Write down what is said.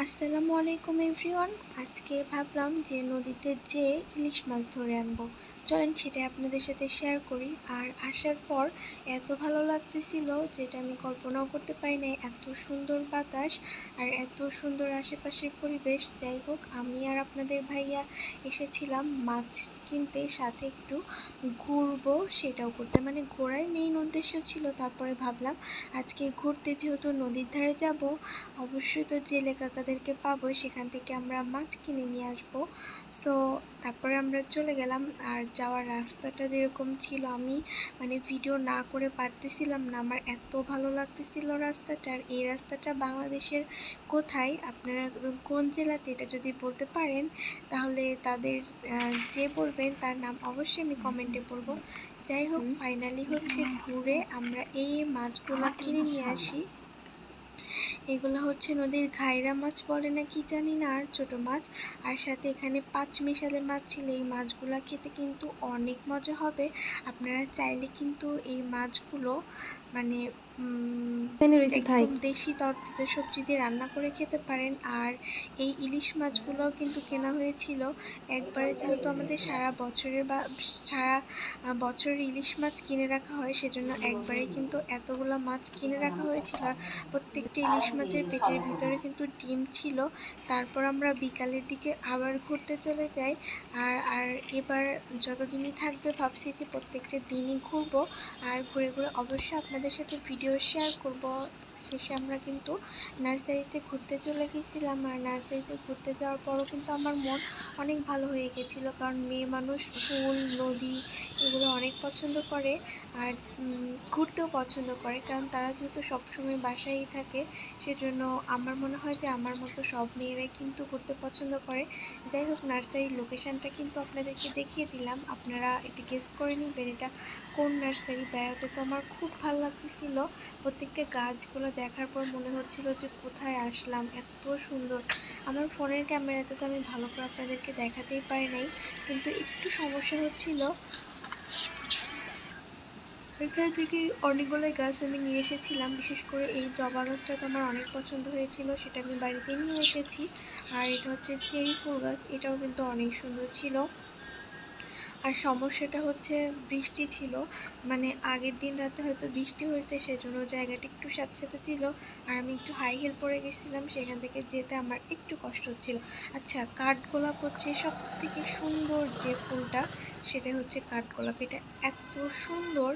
আসসালামু আলাইকুম এভরিওয়ান। আজকে ভাবলাম যে নদীতে যে ইলিশ মাছ ধরে আনবো, চলেন সেটাই আপনাদের সাথে শেয়ার করি। আর আসার পর এত ভালো লাগতেছিল যেটা আমি কল্পনাও করতে পারি না, এত সুন্দর বাতাস আর এত সুন্দর আশেপাশের পরিবেশ। যাই হোক, আমি আর আপনাদের ভাইয়া এসেছিলাম মাছ কিনতে, সাথে একটু ঘুরবো সেটাও করতে, মানে ঘোরার মেইন উদ্দেশ্য ছিল। তারপরে ভাবলাম আজকে ঘুরতে যেহেতু নদীর ধারে যাব, অবশ্যই তো জেলে কাকাদেরকে পাবো, সেখান থেকে আমরা মাছ কিনে নিয়ে আসবো। সো তারপরে আমরা চলে গেলাম। আর যাওয়ার রাস্তাটা যেরকম ছিল, আমি মানে ভিডিও না করে পারতেছিলাম না, আমার এত ভালো লাগতেছিল রাস্তাটা। আর এই রাস্তাটা বাংলাদেশের কোথায়, আপনারা কোন জেলাতে, এটা যদি বলতে পারেন তাহলে তাদের যে বলবেন তার নাম অবশ্যই আমি কমেন্টে বলবো। যাই হোক, ফাইনালি হচ্ছে ঘুরে আমরা এই মাছগুলো কিনে নিয়ে আসি। এগুলো হচ্ছে নদীর ঘাইরা মাছ বলে না কি জানি না, আর ছোটো মাছ। আর সাথে এখানে পাঁচ মিশালে মাছ ছিল। এই মাছগুলো খেতে কিন্তু অনেক মজা হবে। আপনারা চাইলে কিন্তু এই মাছগুলো মানে একদম দেশি তরতাজা সবজি দিয়ে রান্না করে খেতে পারেন। আর এই ইলিশ মাছগুলোও কিন্তু কেনা হয়েছিল একবারে, যেহেতু আমাদের সারা বছরের সারা বছরের ইলিশ মাছ কিনে রাখা হয়, সেজন্য একবারে কিন্তু এতগুলো মাছ কিনে রাখা হয়েছিল। আর প্রত্যেকটি ইলিশ মাছের পেটের ভিতরে কিন্তু ডিম ছিল। তারপর আমরা বিকালের দিকে আবার ঘুরতে চলে যাই। আর এবার যতদিনই থাকবে ভাবছি যে প্রত্যেকটা দিনই ঘুরবো, আর ঘুরে ঘুরে অবশ্যই আপনাদের সাথে ভিডিও শেয়ার করব। শেষে আমরা কিন্তু নার্সারিতে ঘুরতে চলে গেছিলাম। আর নার্সারিতে ঘুরতে যাওয়ার পরও কিন্তু আমার মন অনেক ভালো হয়ে গেছিলো, কারণ মেয়ে মানুষ ফুল, নদী এগুলো অনেক পছন্দ করে। আর ঘুরতেও পছন্দ করে, কারণ তারা যেহেতু সবসময় বাসায়ই থাকে, সেজন্য আমার মনে হয় যে আমার মতো সব মেয়েরাই কিন্তু ঘুরতে পছন্দ করে। যাই হোক, নার্সারির লোকেশানটা কিন্তু আপনাদেরকে দেখিয়ে দিলাম, আপনারা এটা গেস করে নিবেন এটা কোন নার্সারি। বেড়াতে তো আমার খুব ভালো লাগতেছিল, প্রত্যেকটা গাছগুলো দেখার পর মনে হচ্ছিল যে কোথায় আসলাম, এত সুন্দর। আমার ফোনের ক্যামেরাতে তো আমি ভালো করে আপনাদেরকে দেখাতেই পারি নাই, কিন্তু একটু সমস্যা হচ্ছিল। এখান থেকে অনেকগুলো গাছ আমি নিয়ে এসেছিলাম, বিশেষ করে এই জবা গাছটা তো আমার অনেক পছন্দ হয়েছিল, সেটা আমি বাড়িতে নিয়ে এসেছি। আর এটা হচ্ছে চেরি ফুল গাছ, এটাও কিন্তু অনেক সুন্দর ছিল। আর সমস্যাটা হচ্ছে বৃষ্টি ছিল, মানে আগের দিন রাতে হয়তো বৃষ্টি হয়েছে, সেজন্য জায়গাটা একটু স্যাঁতস্যাঁতে ছিল। আর আমি একটু হাই হিল পরে গেছিলাম, সেখান থেকে যেতে আমার একটু কষ্ট হচ্ছিল। আচ্ছা, কাঠগোলাপ হচ্ছে সব থেকে সুন্দর যে ফুলটা, সেটা হচ্ছে কাঠগোলাপ। এটা এত সুন্দর,